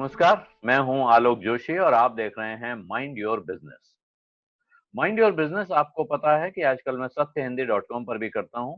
नमस्कार, मैं हूं आलोक जोशी और आप देख रहे हैं mind your business. Mind your business आपको पता है कि आजकल मैं सत्यहिंदी.com पर भी करता हूं।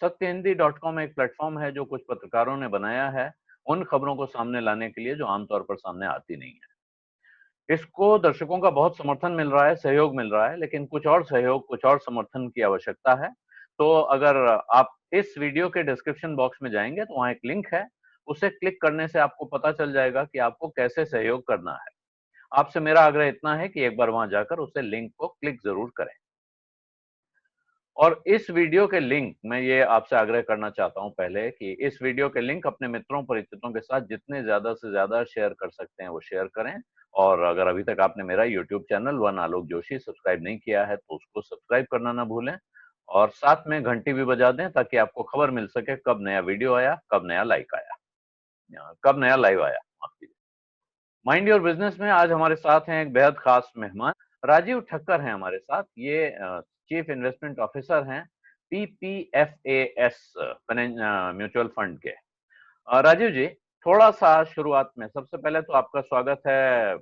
सत्यहिंदी.com एक प्लेटफॉर्म है जो कुछ पत्रकारों ने बनाया है उन खबरों को सामने लाने के लिए जो आमतौर पर सामने आती नहीं है। इसको दर्शकों का बहुत समर्थन मिल रहा है, सहयोग मिल रहा है, लेकिन कुछ और सहयोग, कुछ और समर्थन की आवश्यकता है। तो अगर आप इस वीडियो के डिस्क्रिप्शन बॉक्स में जाएंगे तो वहां एक लिंक है, उसे क्लिक करने से आपको पता चल जाएगा कि आपको कैसे सहयोग करना है। आपसे मेरा आग्रह इतना है कि एक बार वहां जाकर उसे लिंक को क्लिक जरूर करें। और इस वीडियो के लिंक मैं ये आपसे आग्रह करना चाहता हूं पहले कि इस वीडियो के लिंक अपने मित्रों परिचितों के साथ जितने ज्यादा से ज्यादा शेयर कर सकते हैं वो शेयर करें। और अगर अभी तक आपने मेरा यूट्यूब चैनल वन आलोक जोशी सब्सक्राइब नहीं किया है तो उसको सब्सक्राइब करना ना भूलें। और साथ में घंटी भी बजा दें ताकि आपको खबर मिल सके कब नया वीडियो आया, कब नया लाइक आया, कब नया लाइव आया, माफ कीजिए। माइंड योर बिजनेस में आज हमारे साथ हैं एक बेहद खास मेहमान। राजीव ठक्कर हैं हमारे साथ। ये चीफ इन्वेस्टमेंट ऑफिसर हैं पीपीएफएएस म्यूचुअल फंड के। राजीव जी, थोड़ा सा शुरुआत में सबसे पहले तो आपका स्वागत है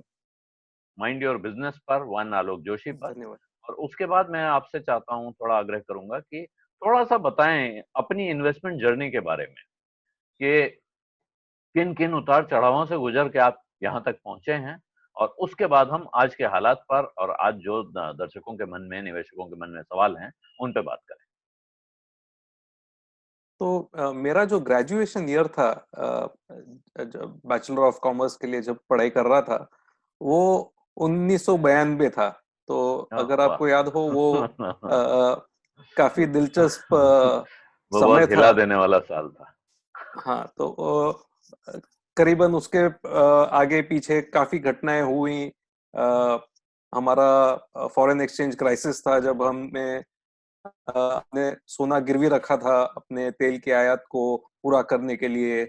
माइंड योर बिजनेस पर, वन आलोक जोशी पर। धन्यवाद। और उसके बाद मैं आपसे चाहता हूं, थोड़ा आग्रह करूंगा कि थोड़ा सा बताएं अपनी इन्वेस्टमेंट जर्नी के बारे में कि किन किन उतार चढ़ावों से गुजर के आप यहाँ तक पहुंचे हैं। और उसके बाद हम आज के हालात पर और आज जो दर्शकों के मन में, निवेशकों के मन में सवाल हैं उन पे बात करें। तो मेरा जो ग्रेजुएशन ईयर था, जब बैचलर ऑफ कॉमर्स के लिए जब पढ़ाई कर रहा था, वो 1992 था। तो अगर वाह। आपको याद हो, वो काफी दिलचस्प वो समय बहुत था। हिला देने वाला साल था। हाँ, तो करीबन उसके आगे पीछे काफी घटनाएं हुई। अ, हमारा फॉरेन एक्सचेंज क्राइसिस था, जब हमने अपने सोना गिरवी रखा था अपने तेल की आयात को पूरा करने के लिए।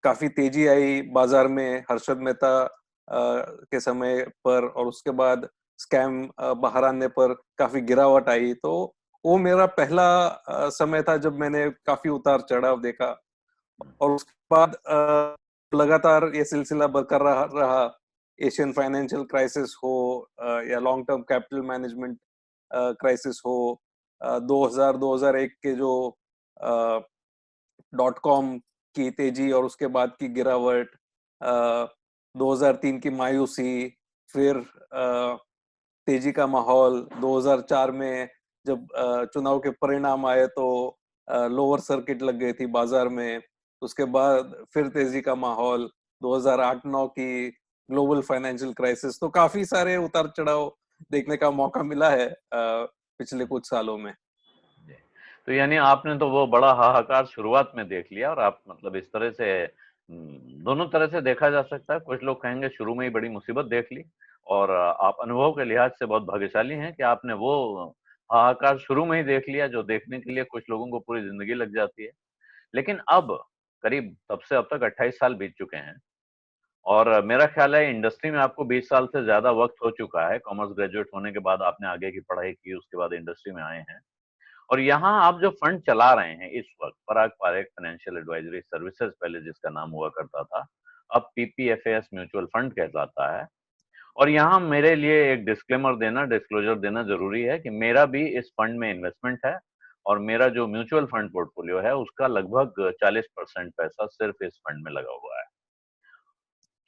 काफी तेजी आई बाजार में हर्षद मेहता के समय पर, और उसके बाद स्कैम बाहर आने पर काफी गिरावट आई। तो वो मेरा पहला समय था जब मैंने काफी उतार चढ़ाव देखा। और उसके बाद लगातार ये सिलसिला बरकरार रहा। एशियन फाइनेंशियल क्राइसिस हो, या long term capital management crisis हो, 2000-2001 के जो डॉट कॉम की तेजी और उसके बाद की गिरावट, 2003 की मायूसी, फिर तेजी का माहौल 2004 में जब चुनाव के परिणाम आए तो लोअर सर्किट लग गई थी बाजार में। उसके बाद फिर तेजी का माहौल, 2008-9 की ग्लोबल फाइनेंशियल क्राइसिस। तो काफी सारे उतार चढ़ाव देखने का मौका मिला है पिछले कुछ सालों में। जी। तो यानी आपने तो वो बड़ा हाहाकार शुरुआत में देख लिया और आप मतलब इस तरह से दोनों तरह से देखा जा सकता है। कुछ लोग कहेंगे शुरू में ही बड़ी मुसीबत देख ली और आप अनुभव के लिहाज से बहुत भाग्यशाली हैं कि आपने वो हाहाकार शुरू में ही देख लिया जो देखने के लिए कुछ लोगों को पूरी जिंदगी लग जाती है। लेकिन अब करीब तब से अब तक 28 साल बीत चुके हैं और मेरा ख्याल है इंडस्ट्री में आपको 20 साल से ज्यादा वक्त हो चुका है। कॉमर्स ग्रेजुएट होने के बाद आपने आगे की पढ़ाई की, उसके बाद इंडस्ट्री में आए हैं और यहाँ आप जो फंड चला रहे हैं इस वक्त, पराग पारेख फाइनेंशियल एडवाइजरी सर्विसेज पहले जिसका नाम हुआ करता था, अब पीपीएफएस म्यूचुअल फंड कहलाता है। और यहाँ मेरे लिए एक डिस्क्लेमर देना, डिस्क्लोजर देना जरूरी है कि मेरा भी इस फंड में इन्वेस्टमेंट है और मेरा जो म्यूचुअल फंड पोर्टफोलियो है उसका लगभग 40% पैसा सिर्फ इस फंड में लगा हुआ है।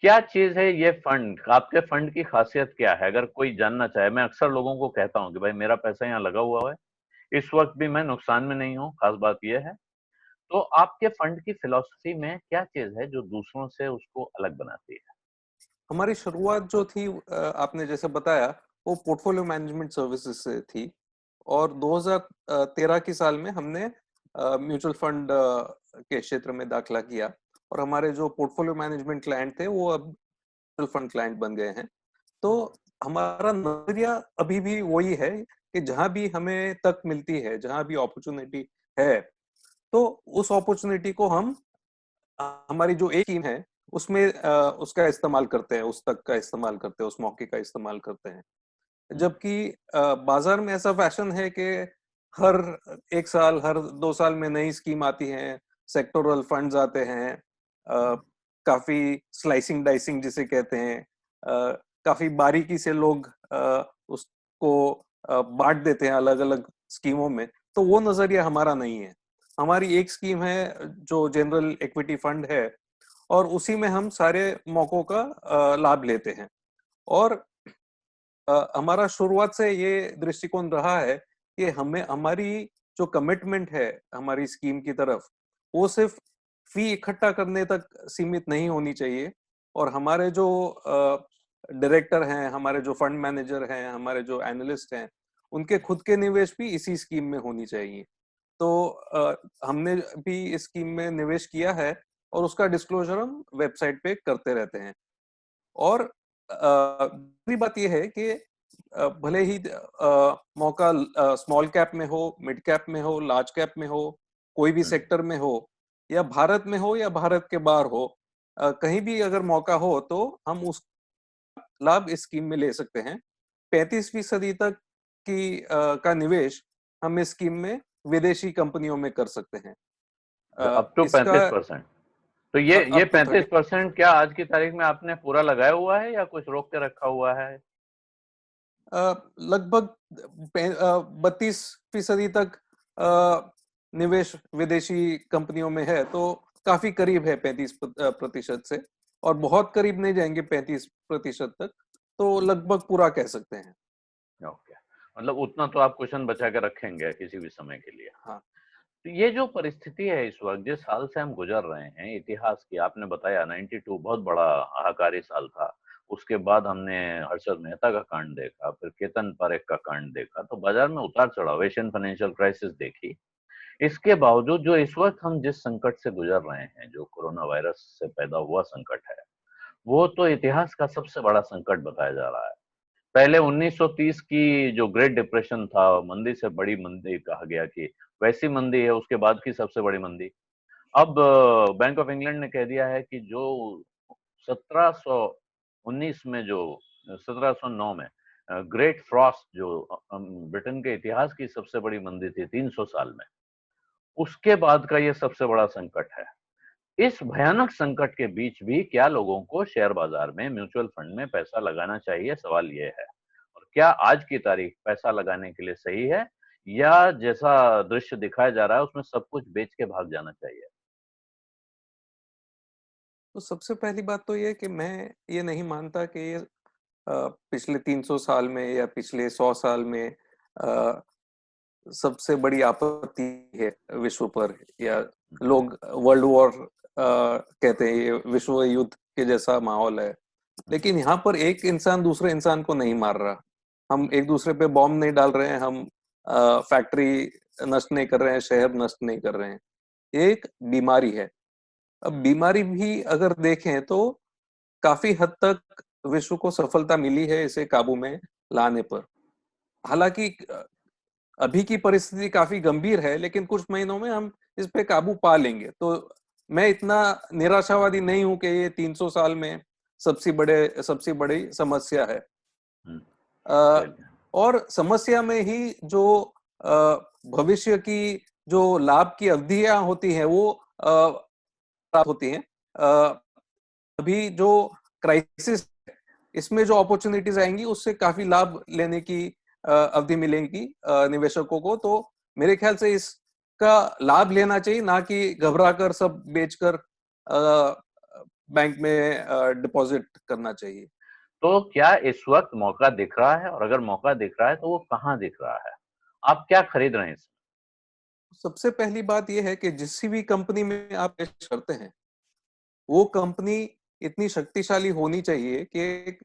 क्या चीज है ये फंड, आपके फंड की खासियत क्या है अगर कोई जानना चाहे? मैं अक्सर लोगों को कहता हूँ कि भाई मेरा पैसा यहाँ लगा हुआ है, इस वक्त भी मैं नुकसान में नहीं हूँ, खास बात यह है। तो आपके फंड की फिलॉसफी में क्या चीज है जो दूसरों से उसको अलग बनाती है? हमारी शुरुआत जो थी, आपने जैसे बताया, वो पोर्टफोलियो मैनेजमेंट सर्विसेज से थी। और 2013 की साल में हमने म्यूचुअल फंड के क्षेत्र में दाखला किया। और हमारे जो पोर्टफोलियो मैनेजमेंट क्लाइंट थे वो अब म्यूचुअल फंड क्लाइंट बन गए हैं। तो हमारा नजरिया अभी भी वही है कि जहां भी हमें तक मिलती है, जहां भी अपॉर्चुनिटी है, तो उस अपॉर्चुनिटी को हम, हमारी जो एक टीम है उसमें उसका इस्तेमाल करते हैं, उस तक का इस्तेमाल करते हैं, उस मौके का इस्तेमाल करते हैं। हम्म। जबकि बाजार में ऐसा फैशन है कि हर एक साल, हर 2 साल में नई स्कीम आती है, सेक्टोरल फंड्स आते हैं। काफी स्लाइसिंग डाइसिंग जिसे कहते हैं, काफी बारीकी से लोग उसको बांट देते हैं अलग अलग स्कीमों में। तो वो नजरिया हमारा नहीं है। हमारी एक स्कीम है जो जनरल इक्विटी फंड है, और उसी में हम सारे मौकों का लाभ लेते हैं। और हमारा शुरुआत से ये दृष्टिकोण रहा है कि हमें, हमारी जो कमिटमेंट है हमारी स्कीम की तरफ, वो सिर्फ फी इकट्ठा करने तक सीमित नहीं होनी चाहिए। और हमारे जो डायरेक्टर हैं, हमारे जो फंड मैनेजर हैं, हमारे जो एनालिस्ट हैं, उनके खुद के निवेश भी इसी स्कीम में होनी चाहिए। तो हमने भी इस स्कीम में निवेश किया है और उसका डिस्क्लोजर हम वेबसाइट पे करते रहते हैं। और दूसरी बात यह है कि भले ही मौका स्मॉल कैप में हो, मिड कैप में हो, लार्ज कैप में हो, कोई भी सेक्टर में हो, या भारत में हो या भारत के बाहर हो, कहीं भी अगर मौका हो तो हम उस लाभ इस स्कीम में ले सकते हैं। 35% तक की का निवेश हम इस स्कीम में विदेशी कंपनियों में कर सकते हैं। अप टू इसका 35%। तो ये अप टू 35% क्या आज की तारीख में आपने पूरा लगाया हुआ है या कुछ रोक के रखा हुआ है? लगभग 32% तक निवेश विदेशी कंपनियों में है, तो काफी करीब है 35% से, और बहुत करीब नहीं जाएंगे 35% तक, तो लगभग पूरा कह सकते हैं। ओके, मतलब उतना तो आप कुशन बचा के रखेंगे किसी भी समय के लिए। हाँ। तो ये जो परिस्थिति है इस वक्त, जिस साल से हम गुजर रहे हैं इतिहास की, आपने बताया 92 बहुत बड़ा हाहाकारी साल था। उसके बाद हमने हर्षद मेहता का कांड देखा, फिर केतन पारेख का कांड देखा, तो बाजार में उतार चढ़ाव, एशियन फाइनेंशियल क्राइसिस देखी। इसके बावजूद जो इस वक्त हम जिस संकट से गुजर रहे हैं, जो कोरोना वायरस से पैदा हुआ संकट है, वो तो इतिहास का सबसे बड़ा संकट बताया जा रहा है। पहले 1930 की जो ग्रेट डिप्रेशन था, मंदी से बड़ी मंदी कहा गया कि वैसी मंदी है, उसके बाद की सबसे बड़ी मंदी। अब बैंक ऑफ इंग्लैंड ने कह दिया है कि जो 1719 में, जो 1709 में ग्रेट फ्रॉस्ट, जो ब्रिटेन के इतिहास की सबसे बड़ी मंदी थी 300 साल में, उसके बाद का ये सबसे बड़ा संकट है। इस भयानक संकट के बीच भी क्या लोगों को शेयर बाजार में, म्यूचुअल फंड में पैसा लगाना चाहिए? सवाल ये है। और क्या आज की तारीख पैसा लगाने के लिए सही है, या जैसा दृश्य दिखाया जा रहा है उसमें सब कुछ बेच के भाग जाना चाहिए? तो सबसे पहली बात तो ये कि मैं ये नहीं मानता कि ये पिछले 300 साल में या पिछले 100 साल में सबसे बड़ी आपत्ति है विश्व पर, या लोग वर्ल्ड वॉर कहते हैं, ये विश्व युद्ध के जैसा माहौल है। लेकिन यहाँ पर एक इंसान दूसरे इंसान को नहीं मार रहा, हम एक दूसरे पे बॉम्ब नहीं डाल रहे हैं, हम फैक्ट्री नष्ट नहीं कर रहे हैं, शहर नष्ट नहीं कर रहे हैं। ये एक बीमारी है। अब बीमारी भी अगर देखें तो काफी हद तक विश्व को सफलता मिली है इसे काबू में लाने पर। हालांकि अभी की परिस्थिति काफी गंभीर है, लेकिन कुछ महीनों में हम इस पे काबू पा लेंगे। तो मैं इतना निराशावादी नहीं हूं कि ये 300 साल में सबसे बड़ी समस्या है। और समस्या में ही जो भविष्य की जो लाभ की अवधियां होती हैं वो प्राप्त होती हैं। अभी जो क्राइसिस, इसमें जो अपॉर्चुनिटीज आएंगी उससे काफी लाभ लेने की अवधि मिलेगी निवेशकों को। तो मेरे ख्याल से इसका लाभ लेना चाहिए, ना कि घबरा कर सब बेचकर बैंक में डिपॉजिट करना चाहिए। तो क्या इस वक्त मौका दिख रहा है, और अगर मौका दिख रहा है तो वो कहाँ दिख रहा है? आप क्या खरीद रहे हैं इसमें? सबसे पहली बात यह है कि जिस भी कंपनी में आप इन्वेस्ट करते हैं, वो कंपनी इतनी शक्तिशाली होनी चाहिए कि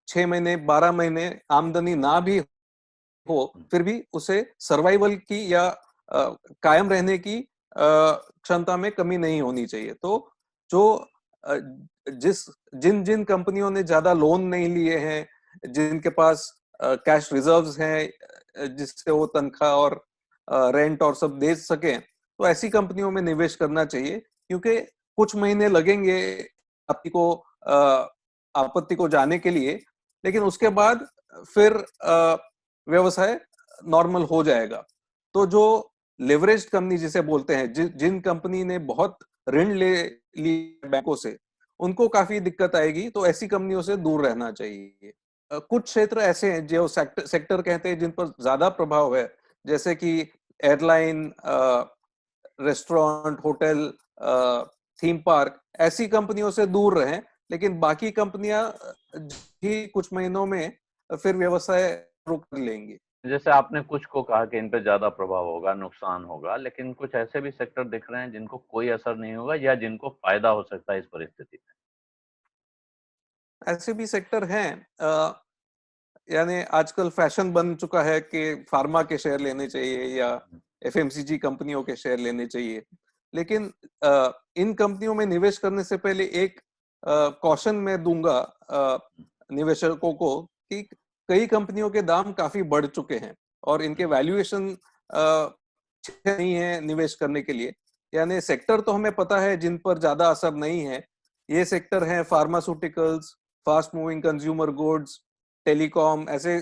6 महीने 12 महीने आमदनी ना भी हो, फिर भी उसे सर्वाइवल की या कायम रहने की क्षमता में कमी नहीं होनी चाहिए। तो जो जिन जिन कंपनियों ने ज्यादा लोन नहीं लिए हैं, जिनके पास कैश रिजर्व्स हैं जिससे वो तनख्वाह और रेंट और सब दे सकें, तो ऐसी कंपनियों में निवेश करना चाहिए। क्योंकि कुछ महीने लगेंगे आपत्ति को जाने के लिए, लेकिन उसके बाद फिर व्यवसाय नॉर्मल हो जाएगा। तो जो लेवरेज्ड कंपनी जिसे बोलते हैं, जिन कंपनी ने बहुत ऋण लिए बैंकों से, उनको काफी दिक्कत आएगी। तो ऐसी कंपनियों से दूर रहना चाहिए। कुछ क्षेत्र ऐसे हैं जो सेक्टर कहते हैं जिन पर ज्यादा प्रभाव है, जैसे कि airline, restaurant, hotel, theme park, ऐसी कंपनियों से दूर रहें। लेकिन बाकी कंपनियां भी कुछ महीनों में फिर व्यवसाय रुक लेंगी। जैसे आपने कुछ को कहा कि इन पे ज्यादा प्रभाव होगा, नुकसान होगा, लेकिन कुछ ऐसे भी सेक्टर दिख रहे हैं जिनको कोई असर नहीं होगा या जिनको फायदा हो सकता है इस परिस्थिति में। ऐसे भी सेक्टर हैं। यानी आजकल फैशन बन चुका है कि फार्मा के शेयर लेने चाहिए या एफएमसीजी कंपनियों के शेयर लेने चाहिए। लेकिन इन कंपनियों में निवेश करने से पहले एक कॉशन मैं दूंगा निवेशकों को कि कई कंपनियों के दाम काफी बढ़ चुके हैं और इनके वैल्यूएशन नहीं है निवेश करने के लिए। यानी सेक्टर तो हमें पता है जिन पर ज्यादा असर नहीं है। ये सेक्टर है pharmaceuticals, fast moving consumer goods, telecom, ऐसे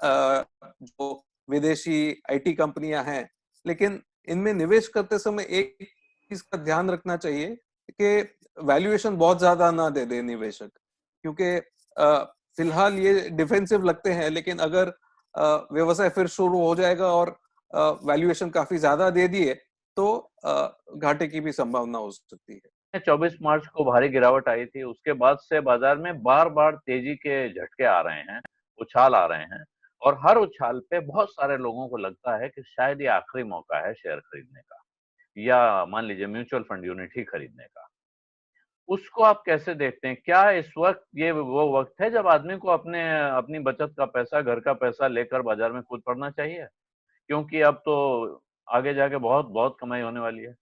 जो विदेशी आईटी कंपनियां हैं। लेकिन इनमें निवेश करते समय एक चीज का ध्यान रखना चाहिए कि वैल्यूएशन बहुत ज्यादा ना दे दे निवेशक, क्योंकि फिलहाल ये डिफेंसिव लगते हैं, लेकिन अगर व्यवसाय फिर शुरू हो जाएगा और वैल्यूएशन काफी ज्यादा दे दिए तो घाटे की भी संभावना हो सकती है। 24 मार्च को भारी गिरावट आई थी, उसके बाद से बाजार में बार बार तेजी के झटके आ रहे हैं, उछाल आ रहे हैं, और हर उछाल पे बहुत सारे लोगों को लगता है कि शायद ये आखिरी मौका है शेयर खरीदने का, या मान लीजिए म्यूचुअल फंड यूनिट ही खरीदने का। उसको आप कैसे देखते हैं? क्या इस वक्त ये वो वक्त है जब आदमी को अपने अपनी बचत का पैसा, घर का पैसा लेकर बाजार में कूद पड़ना चाहिए? क्योंकि अब तो आगे जाके बहुत बहुत कमाई होने वाली है।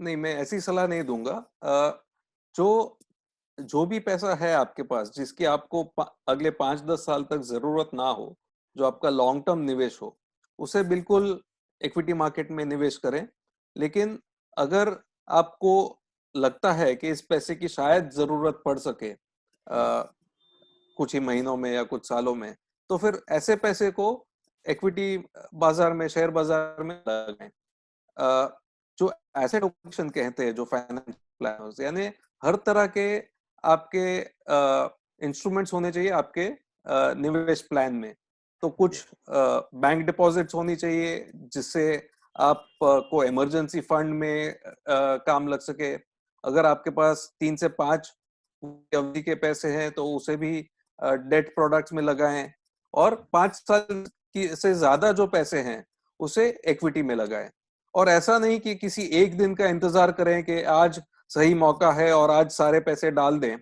नहीं, मैं ऐसी सलाह नहीं दूंगा। जो जो भी पैसा है आपके पास जिसकी आपको अगले 5-10 साल तक जरूरत ना हो, जो आपका लॉन्ग टर्म निवेश हो, उसे बिल्कुल इक्विटी मार्केट में निवेश करें। लेकिन अगर आपको लगता है कि इस पैसे की शायद जरूरत पड़ सके कुछ ही महीनों में या कुछ सालों में, तो फिर ऐसे पैसे को इक्विटी बाजार में, शेयर बाजार में लगाएं। जो एसेट एलोकेशन कहते हैं, जो फाइनेंस प्लानर्स, यानी हर तरह के आपके इंस्ट्रूमेंट्स होने चाहिए आपके निवेश प्लान में। तो कुछ बैंक डिपॉजिट्स होनी चाहिए जिससे आप को इमरजेंसी फंड में काम लग सके। अगर आपके पास 3 से 5 अवधि के पैसे हैं तो उसे भी डेट प्रोडक्ट्स में लगाएं, और 5 साल की से ज्यादा जो पैसे हैं उसे इक्विटी में लगाएं। और ऐसा नहीं कि किसी एक दिन का इंतजार करें कि आज सही मौका है और आज सारे पैसे डाल दें।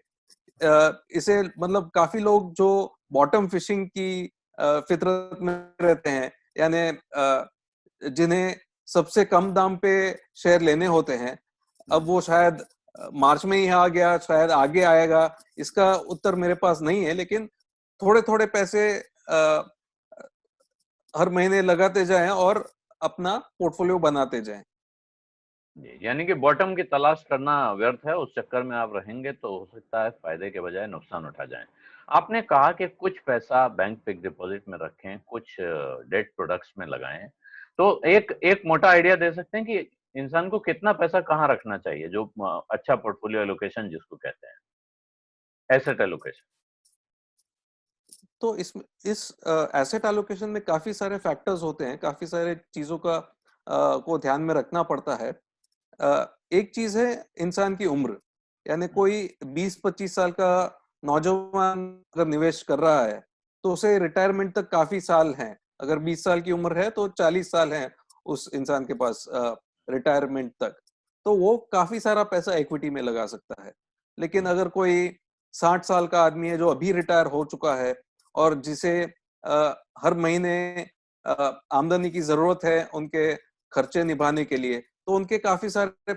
इसे मतलब काफी लोग जो बॉटम फिशिंग की फितरत में रहते हैं, यानी जिन्हें सबसे कम दाम पे शेयर लेने होते हैं, अब वो शायद मार्च में ही आ गया, शायद आगे आएगा, इसका उत्तर मेरे पास नहीं है। लेकिन थोड़े थोड़े पैसे हर महीने लगाते जाएं और अपना पोर्टफोलियो बनाते जाएं। यानी कि बॉटम की तलाश करना व्यर्थ है, उस चक्कर में आप रहेंगे तो हो सकता है फायदे के बजाय नुकसान उठा जाएं। आपने कहा कि कुछ पैसा बैंक फिक्स डिपॉजिट में रखें, कुछ डेट प्रोडक्ट्स में लगाएं। तो एक एक मोटा आइडिया दे सकते हैं कि इंसान को कितना पैसा कहाँ रखना चाहिए, जो अच्छा पोर्टफोलियो एलोकेशन जिसको कहते हैं, एसेट एलोकेशन? तो इस एसेट एलोकेशन में काफी सारे फैक्टर्स होते हैं, काफी सारे चीजों का को ध्यान में रखना पड़ता है। एक चीज है इंसान की उम्र, यानी कोई 20-25 साल का नौजवान अगर निवेश कर रहा है तो उसे रिटायरमेंट तक काफी साल हैं। अगर 20 साल की उम्र है तो 40 साल हैं उस इंसान के पास रिटायरमेंट तक, तो वो काफी सारा पैसा इक्विटी में लगा सकता है। लेकिन अगर कोई 60 साल का आदमी है जो अभी रिटायर हो चुका है और जिसे हर महीने आमदनी की जरूरत है उनके खर्चे निभाने के लिए, तो उनके काफी सारे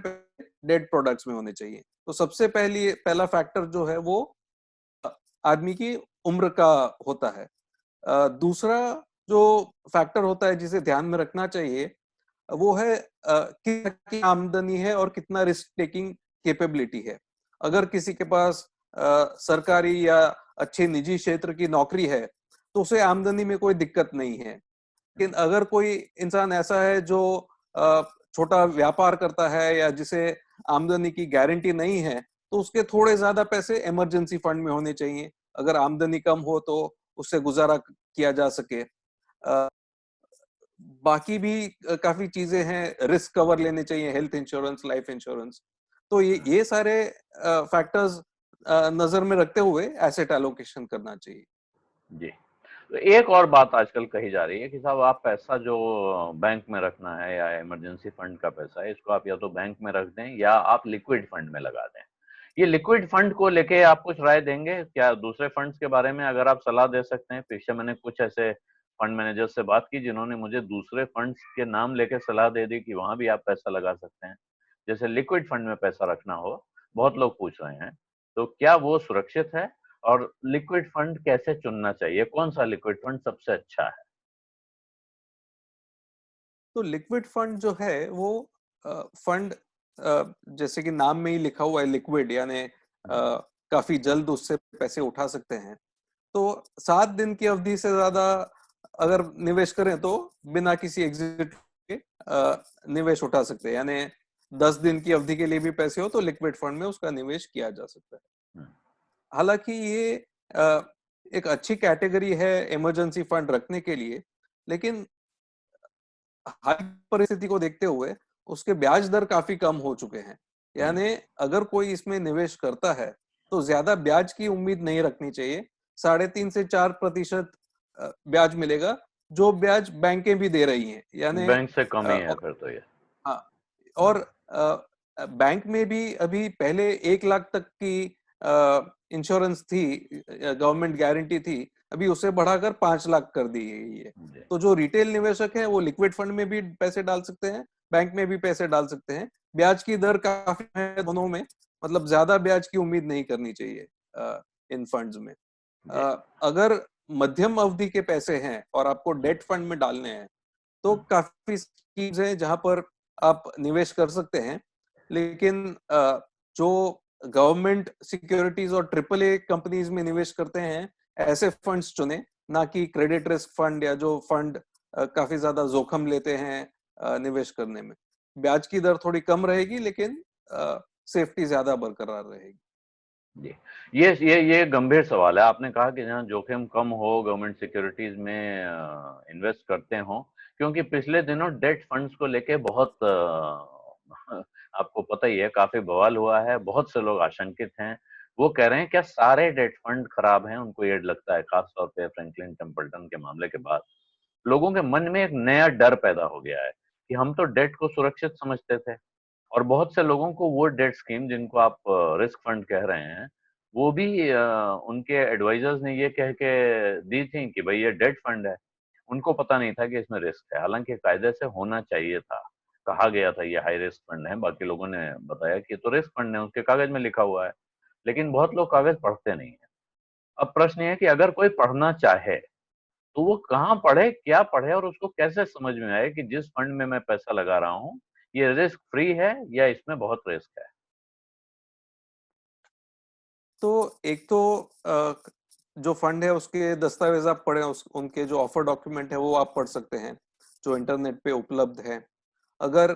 डेट प्रोडक्ट्स में होने चाहिए। तो सबसे पहला फैक्टर जो है वो आदमी की उम्र का होता है। दूसरा जो फैक्टर होता है जिसे ध्यान में रखना चाहिए वो है कितनी आमदनी है और कितना रिस्क टेकिंग कैपेबिलिटी है। अगर किसी के पास सरकारी या अच्छे निजी क्षेत्र की नौकरी है तो उसे आमदनी में कोई दिक्कत नहीं है। लेकिन अगर कोई इंसान ऐसा है जो छोटा व्यापार करता है या जिसे आमदनी की गारंटी नहीं है, तो उसके थोड़े ज्यादा पैसे इमरजेंसी फंड में होने चाहिए। अगर आमदनी कम हो तो उससे गुजारा किया जा सके। बाकी भी काफी चीजें हैं, रिस्क कवर लेने चाहिए, हेल्थ इंश्योरेंस, लाइफ इंश्योरेंस। तो ये सारे फैक्टर्स नजर में रखते हुए एसेट एलोकेशन करना चाहिए। जी। तो एक और बात आजकल कही जा रही है कि साहब आप पैसा जो बैंक में रखना है या इमरजेंसी फंड का पैसा है, इसको आप या तो बैंक में रख दें या आप लिक्विड फंड में लगा दें। ये लिक्विड फंड को लेके आप कुछ राय देंगे क्या? दूसरे फंड्स के बारे में अगर आप सलाह दे सकते हैं। पीछे मैंने कुछ ऐसे फंड मैनेजर से बात की जिन्होंने मुझे दूसरे फंड्स के नाम लेके सलाह दे दी कि वहां भी आप पैसा लगा सकते हैं। जैसे लिक्विड फंड में पैसा रखना हो, बहुत लोग पूछ रहे हैं, तो क्या वो सुरक्षित है? और लिक्विड फंड कैसे चुनना चाहिए? कौन सा लिक्विड फंड सबसे अच्छा है? तो लिक्विड फंड जो है वो फंड, जैसे कि नाम में ही लिखा हुआ है लिक्विड, यानी काफी जल्द उससे पैसे उठा सकते हैं। तो 7 दिन की अवधि से ज्यादा अगर निवेश करें तो बिना किसी एग्जिट के निवेश उठा सकते हैं। यानी 10 दिन की अवधि के लिए भी पैसे हो तो लिक्विड फंड में उसका निवेश किया जा सकता है। हालांकि ये एक अच्छी कैटेगरी है इमरजेंसी फंड रखने के लिए, लेकिन हाल परिस्थिति को देखते हुए उसके ब्याज दर काफी कम हो चुके हैं। यानी अगर कोई इसमें निवेश करता है तो ज्यादा ब्याज की उम्मीद नहीं रखनी चाहिए। 3.5 से 4% ब्याज मिलेगा, जो ब्याज बैंकें भी दे रही हैं। यानी बैंक से कम ही है फिर तो ये। हाँ, और बैंक में भी अभी पहले 1 लाख तक की इंश्योरेंस थी, गवर्नमेंट गारंटी थी, अभी उसे बढ़ाकर 5 लाख कर दी गई है। तो जो रिटेल निवेशक हैं वो लिक्विड फंड में भी पैसे डाल सकते हैं, बैंक में भी पैसे डाल सकते हैं। ब्याज की दर काफी है दोनों में, मतलब ज्यादा ब्याज की उम्मीद नहीं करनी चाहिए इन फंड्स में। अगर मध्यम अवधि के पैसे हैं और आपको डेट फंड में डालने हैं तो काफी स्कीम्स हैं जहां पर आप निवेश कर सकते हैं। लेकिन जो गवर्नमेंट सिक्योरिटीज और ट्रिपल ए कंपनीज में निवेश करते हैं, ऐसे फंड्स चुने, ना कि क्रेडिट रिस्क फंड या जो फंड काफी ज्यादा जोखिम लेते हैं निवेश करने में। ब्याज की दर थोड़ी कम रहेगी लेकिन सेफ्टी ज्यादा बरकरार रहेगी। जी। ये गंभीर सवाल है। आपने कहा कि जहाँ जोखिम कम हो, गवर्नमेंट सिक्योरिटीज में इन्वेस्ट करते हो, क्योंकि पिछले दिनों डेट फंड्स को लेके बहुत आपको पता ही है, काफी बवाल हुआ है। बहुत से लोग आशंकित हैं। वो कह रहे हैं क्या सारे डेट फंड खराब हैं? उनको ये लगता है, खास तौर पे फ्रैंकलिन टेम्पल्टन के मामले के बाद लोगों के मन में एक नया डर पैदा हो गया है कि हम तो डेट को सुरक्षित समझते थे, और बहुत से लोगों को वो डेट स्कीम जिनको आप रिस्क फंड कह रहे हैं, वो भी उनके एडवाइजर्स ने ये कह के दी थी कि भाई ये डेट फंड है। उनको पता नहीं था कि इसमें रिस्क है, हालांकि कायदे से होना चाहिए था। कहा गया था ये हाई रिस्क फंड है, बाकी लोगों ने बताया कि ये तो रिस्क फंड है, उसके कागज में लिखा हुआ है। लेकिन बहुत लोग कागज पढ़ते नहीं है। अब प्रश्न ये है कि अगर कोई पढ़ना चाहे तो वो कहाँ पढ़े, क्या पढ़े, और उसको कैसे समझ में आए कि जिस फंड में मैं पैसा लगा रहा हूँ ये रिस्क फ्री है या इसमें बहुत रिस्क है? तो एक तो जो फंड है उसके दस्तावेज आप पढ़े, उनके जो ऑफर डॉक्यूमेंट है वो आप पढ़ सकते हैं, जो इंटरनेट पे उपलब्ध है। अगर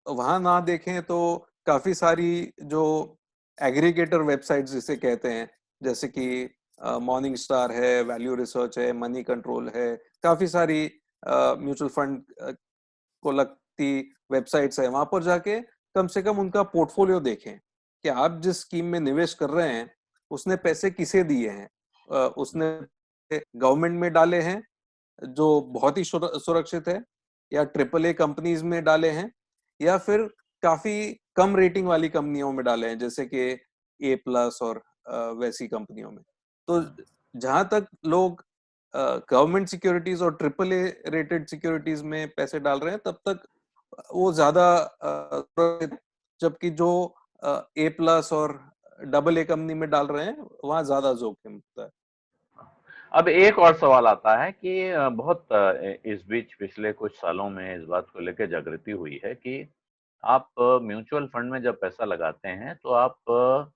वहां ना देखें तो काफी सारी जो एग्रीगेटर वेबसाइट्स जिसे कहते हैं, जैसे कि मॉर्निंग स्टार है, वैल्यू रिसर्च है, मनी कंट्रोल है, काफी सारी म्यूचुअल फंड को लगती वेबसाइट्स है। वहां पर जाके कम से कम उनका पोर्टफोलियो देखें कि आप जिस स्कीम में निवेश कर रहे हैं उसने पैसे किसे दिए हैं। उसने गवर्नमेंट में डाले हैं जो बहुत ही सुरक्षित है, या ट्रिपल ए कंपनीज में डाले हैं, या फिर काफी कम रेटिंग वाली कंपनियों में डाले हैं, जैसे कि A+ और वैसी कंपनियों में। तो जहां तक लोग गवर्नमेंट सिक्योरिटीज और ट्रिपल ए रेटेड सिक्योरिटीज में पैसे डाल रहे हैं तब तक वो ज्यादा जबकि जो A+ और AA कंपनी में डाल रहे हैं वहां ज्यादा जोखिम होता है। अब एक और सवाल आता है कि बहुत इस बीच पिछले कुछ सालों में इस बात को लेकर जागृति हुई है कि आप म्यूचुअल फंड में जब पैसा लगाते हैं तो आप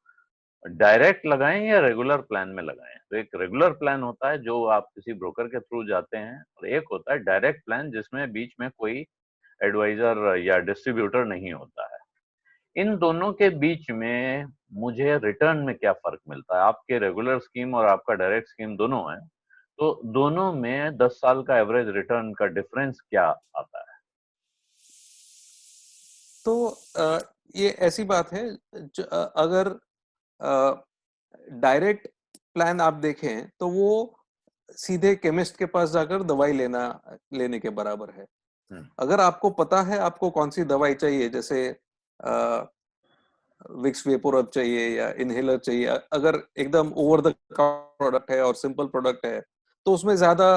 डायरेक्ट लगाएं या रेगुलर प्लान में लगाएं। तो एक रेगुलर प्लान होता है जो आप किसी ब्रोकर के थ्रू जाते हैं, और एक होता है डायरेक्ट प्लान जिसमें बीच में कोई एडवाइजर या डिस्ट्रीब्यूटर नहीं होता है। इन दोनों के बीच में मुझे रिटर्न में क्या फ़र्क मिलता है? आपके रेगुलर स्कीम और आपका डायरेक्ट स्कीम दोनों है, तो दोनों में 10 साल का एवरेज रिटर्न का डिफरेंस क्या आता है? तो ये ऐसी बात है, अगर डायरेक्ट प्लान आप देखें तो वो सीधे केमिस्ट के पास जाकर दवाई लेने के बराबर है। हुँ, अगर आपको पता है आपको कौन सी दवाई चाहिए, जैसे विक्स वेपोरब चाहिए या इनहेलर चाहिए, अगर एकदम ओवर द प्रोडक्ट है और सिंपल प्रोडक्ट है तो उसमें ज्यादा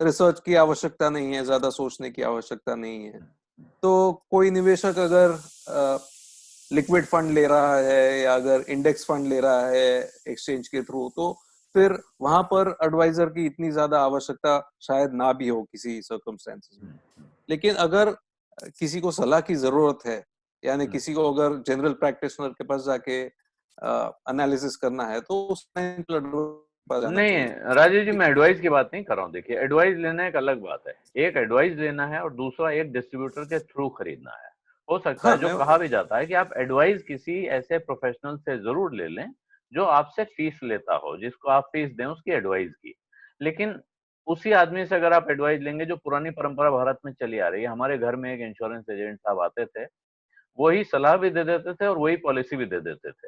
रिसर्च की आवश्यकता नहीं है, ज्यादा सोचने की आवश्यकता नहीं है। हुँ, तो कोई निवेशक अगर लिक्विड फंड ले रहा है या अगर इंडेक्स फंड ले रहा है एक्सचेंज के थ्रू, तो फिर वहां पर एडवाइजर की इतनी ज्यादा आवश्यकता शायद ना भी हो किसी सर्कमस्टेंसेस में। हुँ, हुँ, लेकिन अगर किसी को सलाह की जरूरत है, यानी हुँ। किसी को अगर जनरल प्रैक्टिशनर के पास जाके एनालिसिस करना है, तो उसमें पास जाना नहीं, चाहिए। राजेश जी, मैं एडवाइस की बात नहीं कर रहा हूँ। देखिए, एडवाइस लेना एक अलग बात है। एक एडवाइस लेना है और दूसरा एक डिस्ट्रीब्यूटर के थ्रू खरीदना है। हो सकता हाँ है, जो मैं कहा भी जाता है कि आप एडवाइस किसी ऐसे प्रोफेशनल से ज़रूर ले लें, जो आपसे फीस लेता हो, जिसको आप फीस दें उसकी एडवाइस की। लेकिन उसी आदमी से अगर आप एडवाइस लेंगे, जो पुरानी परंपरा भारत में चली आ रही है, हमारे घर में एक इंश्योरेंस एजेंट साहब आते थे, वही सलाह भी दे देते थे और वही पॉलिसी भी दे देते थे।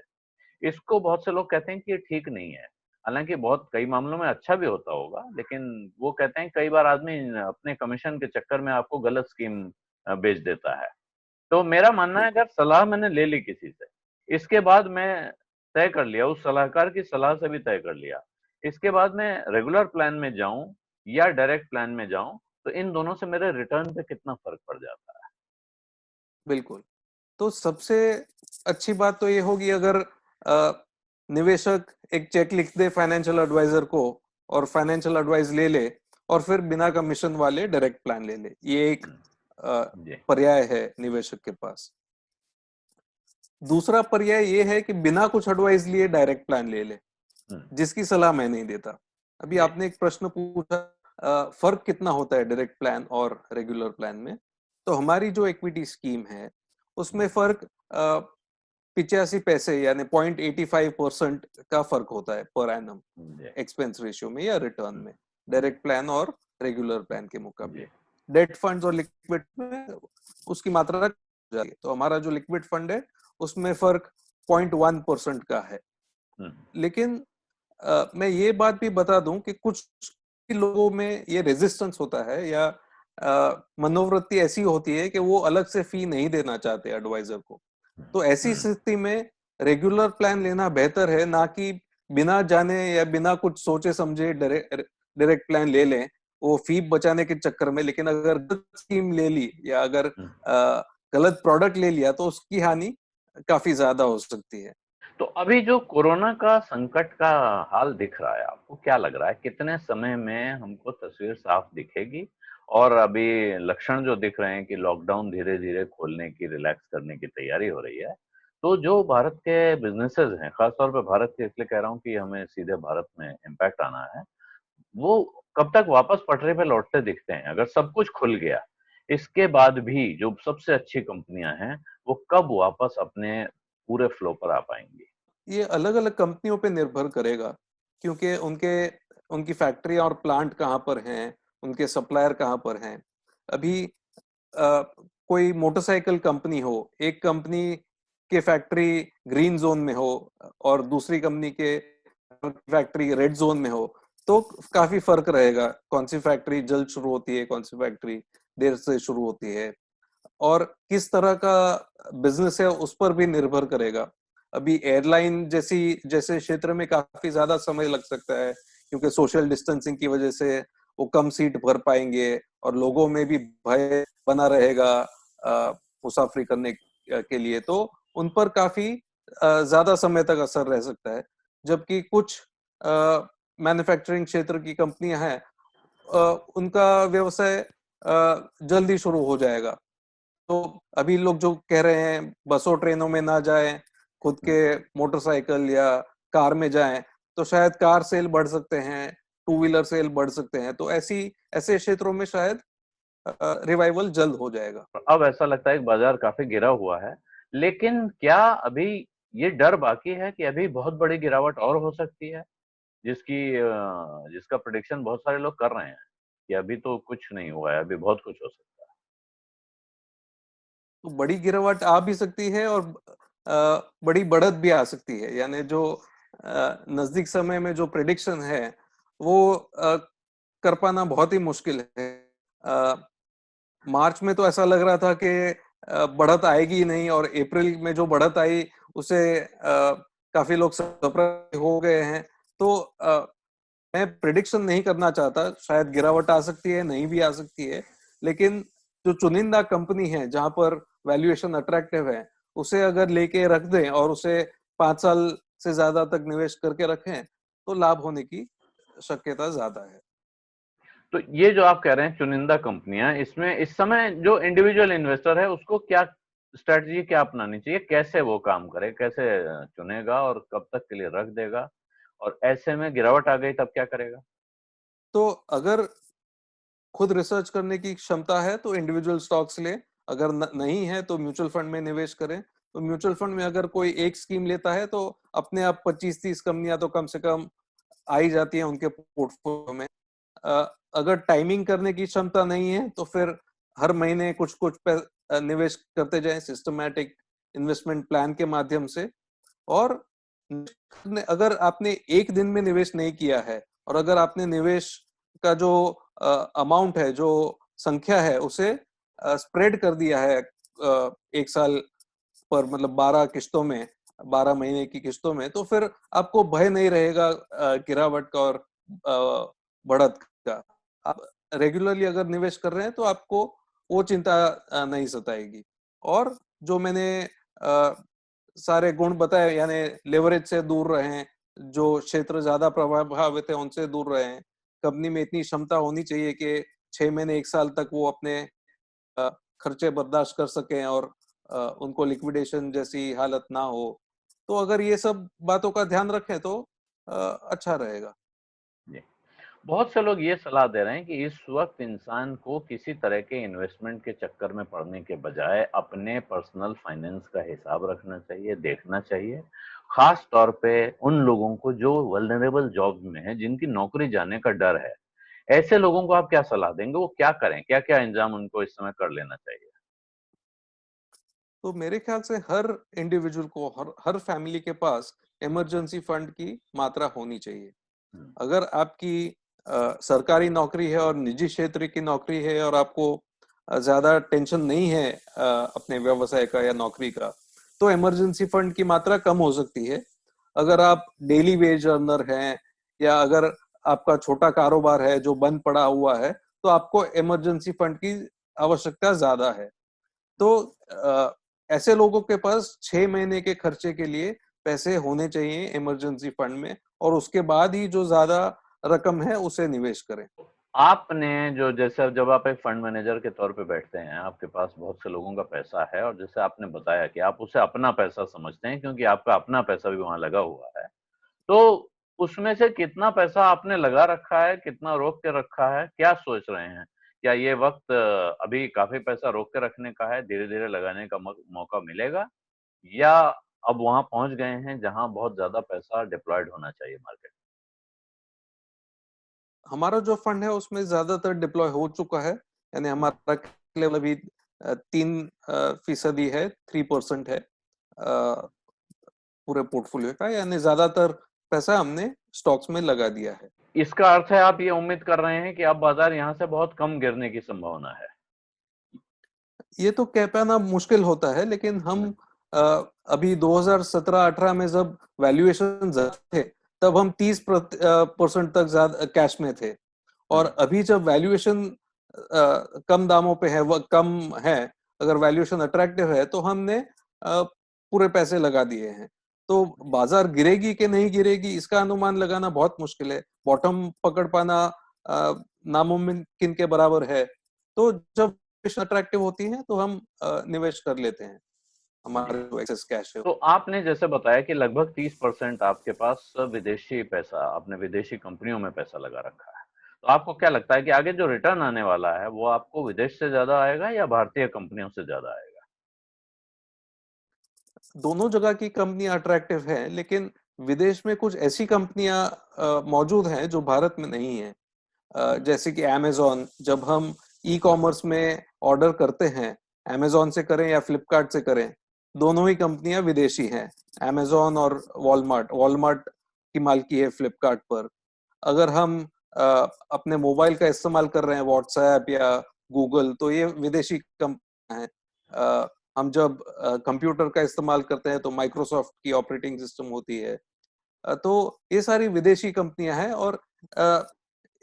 इसको बहुत से लोग कहते हैं कि ये ठीक नहीं है। हालाँकि बहुत कई मामलों में अच्छा भी होता होगा, लेकिन वो कहते हैं कई बार आदमी अपने कमीशन के चक्कर में आपको गलत स्कीम बेच देता है। तो मेरा मानना है, अगर सलाह मैंने ले ली किसी से, इसके बाद मैं तय कर लिया, उस सलाहकार की सलाह से भी तय कर लिया, इसके बाद मैं रेगुलर प्लान में जाऊँ या डायरेक्ट प्लान में जाऊँ, तो इन दोनों से मेरे रिटर्न पे कितना फ़र्क पड़ जाता है। बिल्कुल। तो सबसे अच्छी बात तो ये होगी अगर निवेशक एक चेक लिख दे फाइनेंशियल एडवाइजर को और फाइनेंशियल एडवाइस ले ले, और फिर बिना कमीशन वाले डायरेक्ट प्लान ले ले। ये एक हुँ, अ, जी। पर्याय है निवेशक के पास। दूसरा पर्याय ये है कि बिना कुछ एडवाइस लिए डायरेक्ट प्लान ले ले, हुँ, जिसकी सलाह मैं नहीं देता। अभी जी। आपने एक प्रश्न पूछा, फर्क कितना होता है डायरेक्ट प्लान और रेगुलर प्लान में। तो हमारी जो इक्विटी स्कीम है उसमें हुँ, फर्क 85 पैसे यानी 0.85% का फर्क होता है पर एनम, जी। एक्सपेंस रेशियो में या रिटर्न हुँ, में, जी, डायरेक्ट प्लान और रेगुलर प्लान के मुकाबले। जी। डेट फंड्स और लिक्विड में उसकी मात्रा जाती है। तो हमारा जो लिक्विड फंड है उसमें फर्क 0.1% का है। हुँ, लेकिन मैं ये बात भी बता दूं कि कुछ लोगों में ये रेजिस्टेंस होता है, या मनोवृत्ति ऐसी होती है कि वो अलग से फी नहीं देना चाहते एडवाइजर को। हुँ, तो ऐसी हुँ। स्थिति में रेगुलर प्लान लेना बेहतर है, ना कि बिना जाने या बिना कुछ सोचे समझे डायरेक्ट प्लान ले लें वो फी बचाने के चक्कर में। लेकिन अगर गलत स्कीम ले ली या अगर हुँ। गलत प्रोडक्ट ले लिया तो उसकी हानि काफी ज्यादा हो सकती है। तो अभी जो कोरोना का संकट का हाल दिख रहा है, आपको क्या लग रहा है, कितने समय में हमको तस्वीर साफ दिखेगी? और अभी लक्षण जो दिख रहे हैं कि लॉकडाउन धीरे-धीरे खोलने की, रिलैक्स करने की तैयारी हो रही है। तो जो भारत के बिज़नेसेज़ हैं, ख़ास तौर पे भारत के, इसलिए कह रहा हूँ कि हमें सीधे भारत में इम्पैक्ट आना है, वो कब तक वापस पटरी पे लौटते दिखते हैं? अगर सब कुछ खुल गया, इसके बाद भी जो सबसे अच्छी कंपनियाँ हैं, वो कब वापस अपने पूरे फ्लो पर आ पाएँगी? ये अलग अलग कंपनियों पे निर्भर करेगा, क्योंकि उनके उनकी फैक्ट्री और प्लांट कहाँ पर हैं, उनके सप्लायर कहाँ पर हैं। अभी कोई मोटरसाइकिल कंपनी हो, एक कंपनी के फैक्ट्री ग्रीन जोन में हो और दूसरी कंपनी के फैक्ट्री रेड जोन में हो, तो काफी फर्क रहेगा कौन सी फैक्ट्री जल्द शुरू होती है, कौन सी फैक्ट्री देर से शुरू होती है, और किस तरह का बिजनेस है उस पर भी निर्भर करेगा। अभी एयरलाइन जैसी जैसे क्षेत्र में काफी ज्यादा समय लग सकता है, क्योंकि सोशल डिस्टेंसिंग की वजह से वो कम सीट भर पाएंगे और लोगों में भी भय बना रहेगा मुसाफरी करने के लिए, तो उन पर काफी ज्यादा समय तक असर रह सकता है। जबकि कुछ मैन्युफैक्चरिंग क्षेत्र की कंपनियां हैं, उनका व्यवसाय जल्दी शुरू हो जाएगा। तो अभी लोग जो कह रहे हैं बसों ट्रेनों में ना जाएं, खुद हुँ, के मोटरसाइकिल या कार में जाएं, तो शायद कार सेल बढ़ सकते हैं, टू व्हीलर सेल बढ़ सकते हैं। तो ऐसे क्षेत्रों में शायद रिवाइवल जल्द हो जाएगा। अब ऐसा लगता है कि बाजार काफी गिरा हुआ है, लेकिन क्या अभी ये डर बाकी है कि अभी बहुत बड़ी गिरावट और हो सकती है, जिसका प्रेडिक्शन बहुत सारे लोग कर रहे हैं कि अभी तो कुछ नहीं हुआ है, अभी बहुत कुछ हो सकता है। तो बड़ी गिरावट आ भी सकती है और बड़ी बढ़त भी आ सकती है। यानी जो नजदीक समय में जो प्रेडिक्शन है वो कर पाना बहुत ही मुश्किल है। अ, मार्च में तो ऐसा लग रहा था कि बढ़त आएगी ही नहीं, और अप्रैल में जो बढ़त आई उसे काफी लोग सरप्राइज हो गए हैं। तो मैं प्रिडिक्शन नहीं करना चाहता, शायद गिरावट आ सकती है, नहीं भी आ सकती है, लेकिन जो चुनिंदा कंपनी है जहां पर वैल्यूएशन अट्रैक्टिव है उसे अगर लेके रख दें और उसे 5 साल से ज्यादा तक निवेश करके रखें तो लाभ होने की शक्यता ज्यादा है। तो ये जो आप कह रहे हैं चुनिंदा कंपनियां, इसमें इस समय जो इंडिविजुअल इन्वेस्टर है उसको क्या स्ट्रेटजी क्या अपनानी चाहिए, कैसे वो काम करे, कैसे चुनेगा और कब तक के लिए रख देगा, और ऐसे में गिरावट आ गई तब क्या करेगा? तो अगर खुद रिसर्च करने की क्षमता है तो इंडिविजुअल स्टॉक्स ले, अगर नहीं है तो म्यूचुअल फंड में निवेश करें। तो म्यूचुअल फंड में अगर कोई एक स्कीम लेता है तो अपने आप 25-30 कंपनियां तो कम से कम आ ही जाती हैं उनके पोर्टफोलियो में। अगर टाइमिंग करने की क्षमता नहीं है तो फिर हर महीने कुछ कुछ निवेश करते जाएं सिस्टमैटिक इन्वेस्टमेंट प्लान के माध्यम से। और अगर आपने एक दिन में निवेश नहीं किया है और अगर आपने निवेश का जो अमाउंट है, जो संख्या है, उसे स्प्रेड कर दिया है 1 साल पर, मतलब 12 किस्तों में, 12 महीने की किस्तों में, तो फिर आपको भय नहीं रहेगा गिरावट का और बढ़त का। आप रेगुलरली अगर निवेश कर रहे हैं तो आपको वो चिंता नहीं सताएगी। और जो मैंने सारे गुण बताए, यानी लेवरेज से दूर रहें, जो क्षेत्र ज्यादा प्रभावित है उनसे दूर रहें, कंपनी में इतनी क्षमता होनी चाहिए कि 6 महीने 1 साल तक वो अपने खर्चे बर्दाश्त कर सकें और उनको लिक्विडेशन जैसी हालत ना हो। तो अगर ये सब बातों का ध्यान रखें तो अच्छा रहेगा। जी। बहुत से लोग ये सलाह दे रहे हैं कि इस वक्त इंसान को किसी तरह के इन्वेस्टमेंट के चक्कर में पड़ने के बजाय अपने पर्सनल फाइनेंस का हिसाब रखना चाहिए, देखना चाहिए। खास तौर पे उन लोगों को जो वल्नरेबल जॉब में हैं, जिनकी नौकरी जाने का डर है। ऐसे लोगों को आप क्या सलाह देंगे, वो क्या करें? क्या-क्या इंतजाम उनको इस समय कर लेना चाहिए? तो मेरे ख्याल से हर इंडिविजुअल को, हर हर फैमिली के पास इमरजेंसी फंड की मात्रा होनी चाहिए। हुँ, अगर आपकी सरकारी नौकरी है और निजी क्षेत्र की नौकरी है और आपको ज्यादा टेंशन नहीं है अपने व्यवसाय का या नौकरी का, तो इमरजेंसी फंड की मात्रा कम हो सकती है। अगर आप डेली वेज अर्नर हैं या अगर आपका छोटा कारोबार है जो बंद पड़ा हुआ है, तो आपको इमरजेंसी फंड की आवश्यकता ज्यादा है। तो ऐसे लोगों के पास 6 महीने के खर्चे के लिए पैसे होने चाहिए इमरजेंसी फंड में, और उसके बाद ही जो ज्यादा रकम है उसे निवेश करें। आपने जो जैसे अब जब आप एक फंड मैनेजर के तौर पे बैठते हैं, आपके पास बहुत से लोगों का पैसा है और जैसे आपने बताया कि आप उसे अपना पैसा समझते हैं क्योंकि आपका अपना पैसा भी वहाँ लगा हुआ है। तो उसमें से कितना पैसा आपने लगा रखा है, कितना रोक के रखा है, क्या सोच रहे हैं? क्या ये वक़्त अभी काफ़ी पैसा रोक के रखने का है, धीरे-धीरे लगाने का मौका मिलेगा? या अब वहाँ पहुँच गए हैं जहाँ बहुत ज़्यादा पैसा डिप्लॉयड होना चाहिए मार्केट? हमारा जो फंड है उसमें ज्यादातर डिप्लॉय हो चुका है। यानी हमारा लेवल अभी 3% है, 3% है पूरे पोर्टफोलियो का। यानी ज्यादातर पैसा हमने स्टॉक्स में लगा दिया है। इसका अर्थ है आप ये उम्मीद कर रहे हैं कि अब बाज़ार यहाँ से बहुत कम गिरने की संभावना है। ये तो कह पाना मुश्किल होता है, लेकिन हम अभी 2017-18 में जब वैल्यूएशन थे तब हम 30% तक ज्यादा कैश में थे। हुँ। और अभी जब वैल्यूएशन कम दामों पे है, वह कम है, अगर वैल्यूएशन अट्रैक्टिव है तो हमने पूरे पैसे लगा दिए हैं। तो बाजार गिरेगी कि नहीं गिरेगी इसका अनुमान लगाना बहुत मुश्किल है। बॉटम पकड़ पाना नामुमकिन के बराबर है। तो जब अट्रैक्टिव होती है तो हम निवेश कर लेते हैं जी। हमारे जो एक्सेस कैश है। तो आपने जैसे बताया कि लगभग 30% आपके पास विदेशी पैसा, आपने विदेशी कंपनियों में पैसा लगा रखा है। तो आपको क्या लगता है कि आगे जो रिटर्न आने वाला है वो आपको विदेश से ज्यादा आएगा या भारतीय कंपनियों से ज्यादा आएगा? दोनों जगह की कंपनियां अट्रैक्टिव हैं, लेकिन विदेश में कुछ ऐसी कंपनियां मौजूद हैं जो भारत में नहीं है। जैसे कि अमेज़न, जब हम ई कॉमर्स में ऑर्डर करते हैं, अमेज़न से करें या फ्लिपकार्ट से करें, दोनों ही कंपनियां विदेशी हैं। अमेज़न और वॉलमार्ट, वॉलमार्ट की मालिकी है फ्लिपकार्ट पर। अगर हम अपने मोबाइल का इस्तेमाल कर रहे हैं, व्हाट्सएप या गूगल, तो ये विदेशी कंपनियां हैं। हम जब कंप्यूटर का इस्तेमाल करते हैं तो माइक्रोसॉफ्ट की ऑपरेटिंग सिस्टम होती है। तो ये सारी विदेशी कंपनियां हैं और अ,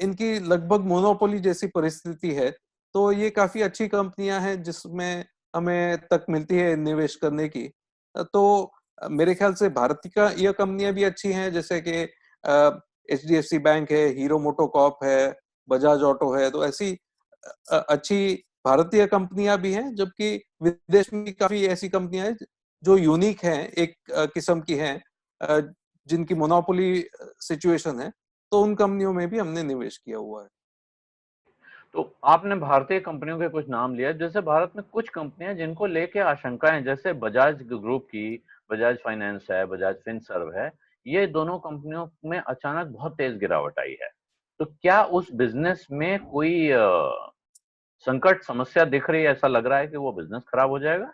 इनकी लगभग मोनोपोली जैसी परिस्थिति है। तो ये काफी अच्छी कंपनियां हैं जिसमें हमें तक मिलती है निवेश करने की। तो मेरे ख्याल से भारत का ये कंपनियां भी अच्छी हैं, जैसे कि एचडीएफसी बैंक है, हीरो मोटोकॉर्प है, बजाज ऑटो है। तो ऐसी अच्छी भारतीय कंपनियां भी हैं, जबकि विदेश में भी काफी ऐसी कंपनियां हैं जो यूनिक हैं, एक किस्म की हैं, अ, जिनकी मोनोपोली सिचुएशन है। तो उन कंपनियों में भी हमने निवेश किया हुआ है। तो आपने भारतीय कंपनियों के कुछ नाम लिया, जैसे भारत में कुछ कंपनियां जिनको लेके आशंकाएं, जैसे बजाज ग्रुप की बजाज फाइनेंस है, बजाज फिनसर्व है, ये दोनों कंपनियों में अचानक बहुत तेज गिरावट आई है। तो क्या उस बिजनेस में कोई संकट समस्या दिख रही है? ऐसा लग रहा है कि वो बिजनेस खराब हो जाएगा,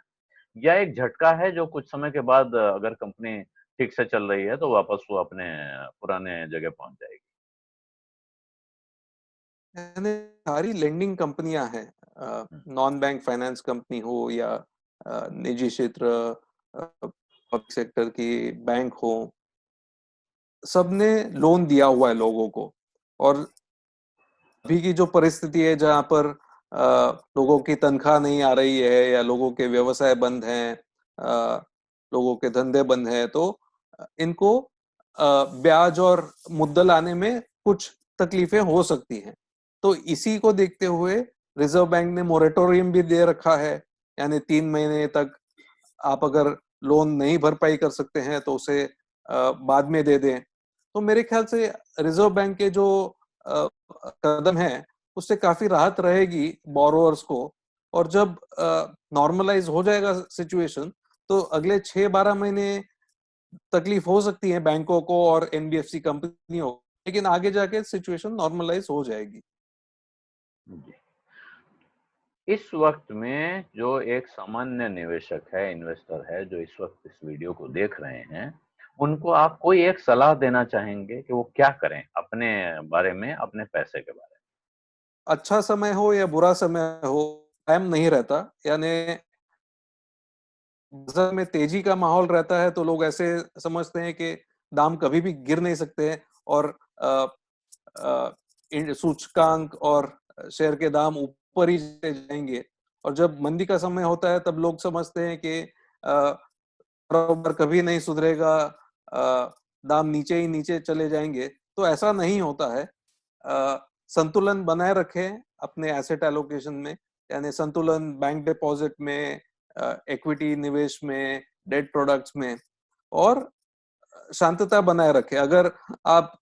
या एक झटका है जो कुछ समय के बाद अगर कंपनी ठीक से चल रही है तो वापस वो अपने पुराने जगह पहुंच जाएगी? यानी सारी लेंडिंग कंपनियां हैं, हम्म, नॉन बैंक फाइनेंस कंपनी हो या निजी क्षेत्र, पब्लिक सेक्टर की बैंक हो, सबने लोन दिया हुआ है लोगों को। और अभी की जो परिस्थिति है जहां पर लोगों की तनख्वाह नहीं आ रही है या लोगों के व्यवसाय बंद हैं, लोगों के धंधे बंद हैं, तो इनको ब्याज और मुद्दल आने में कुछ तकलीफें हो सकती हैं। तो इसी को देखते हुए रिजर्व बैंक ने मोरेटोरियम भी दे रखा है, यानी 3 महीने तक आप अगर लोन नहीं भरपाई कर सकते हैं तो उसे बाद में दे दें। तो मेरे ख्याल से रिजर्व बैंक के जो कदम है उससे काफी राहत रहेगी बोरोअर्स को। और जब नॉर्मलाइज हो जाएगा सिचुएशन, तो अगले 6-12 महीने तकलीफ हो सकती है बैंकों को और एनबीएफसी कंपनियों को, लेकिन आगे जाके सिचुएशन नॉर्मलाइज हो जाएगी। जी। इस वक्त में जो एक सामान्य निवेशक है, इन्वेस्टर है, जो इस वक्त इस वीडियो को देख रहे हैं, उनको आप कोई एक सलाह देना चाहेंगे कि वो क्या करें अपने बारे में, अपने पैसे के बारे अच्छा समय हो या बुरा समय हो, टाइम नहीं रहता। यानी बाजार में तेजी का माहौल रहता है तो लोग ऐसे समझते हैं कि दाम कभी भी गिर नहीं सकते हैं, और सूचकांक और शेयर के दाम ऊपर ही चले जाएंगे। और जब मंदी का समय होता है तब लोग समझते हैं कि कारोबार कभी नहीं सुधरेगा, दाम नीचे ही नीचे चले जाएंगे। तो ऐसा नहीं होता है। संतुलन बनाए रखें अपने एसेट एलोकेशन में, यानी संतुलन बैंक डिपॉजिट में, इक्विटी निवेश में, डेट प्रोडक्ट्स में, और शांतता बनाए रखें। अगर आप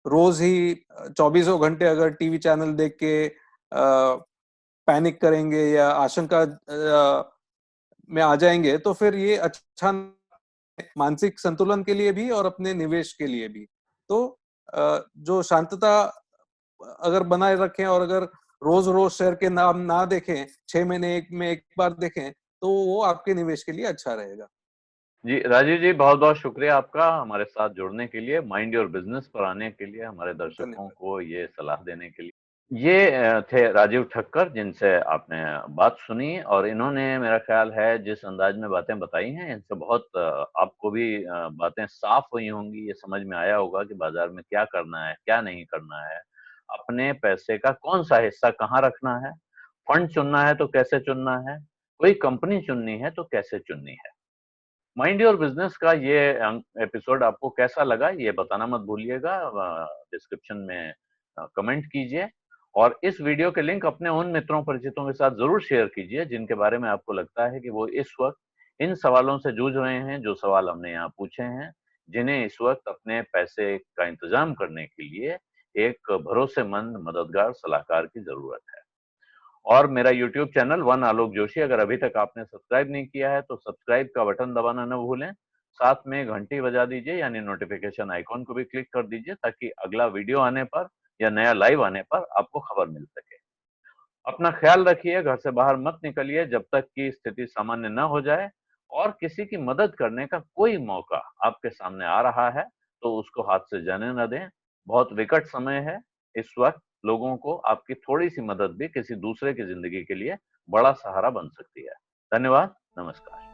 रोज ही 24 घंटे अगर टीवी चैनल देख के पैनिक करेंगे या आशंका में आ जाएंगे, तो फिर ये अच्छा मानसिक संतुलन के लिए भी और अपने निवेश के लिए भी। तो जो शांतता अगर बनाए रखें और अगर रोज रोज शेयर के नाम ना देखें, 6 महीने एक में एक बार देखें, तो वो आपके निवेश के लिए अच्छा रहेगा। में। जी राजीव जी, बहुत बहुत शुक्रिया आपका हमारे साथ जुड़ने के लिए, माइंड योर बिजनेस पर आने के लिए, हमारे दर्शकों धन्यवाद। को ये सलाह देने के लिए। ये थे राजीव ठक्कर, जिनसे आपने बात सुनी, और इन्होंने मेरा ख्याल है जिस अंदाज में बातें बताई हैं, इनसे बहुत आपको भी बातें साफ हुई होंगी, ये समझ में आया होगा कि बाजार में क्या करना है, क्या नहीं करना है, अपने पैसे का कौन सा हिस्सा कहाँ रखना है, फंड चुनना है तो कैसे चुनना है, कोई कंपनी चुननी है तो कैसे चुननी है। माइंड योर बिजनेस का ये एपिसोड आपको कैसा लगा ये बताना मत भूलिएगा, डिस्क्रिप्शन में कमेंट कीजिए, और इस वीडियो के लिंक अपने उन मित्रों परिचितों के साथ जरूर शेयर कीजिए जिनके बारे में आपको लगता है कि वो इस वक्त इन सवालों से जूझ रहे हैं, जो सवाल हमने यहाँ पूछे हैं, जिन्हें इस वक्त अपने पैसे का इंतजाम करने के लिए एक भरोसेमंद मददगार सलाहकार की जरूरत है। और मेरा YouTube चैनल वन आलोक जोशी, अगर अभी तक आपने सब्सक्राइब नहीं किया है तो सब्सक्राइब का बटन दबाना न भूलें। साथ में घंटी बजा दीजिए, यानी नोटिफिकेशन आइकॉन को भी क्लिक कर दीजिए, ताकि अगला वीडियो आने पर या नया लाइव आने पर आपको खबर मिल सके। अपना ख्याल रखिए, घर से बाहर मत निकलिए जब तक कि स्थिति सामान्य न हो जाए, और किसी की मदद करने का कोई मौका आपके सामने आ रहा है तो उसको हाथ से जाने न दें। बहुत विकट समय है इस वक्त। लोगों को आपकी थोड़ी सी मदद भी किसी दूसरे की जिंदगी के लिए बड़ा सहारा बन सकती है। धन्यवाद। नमस्कार।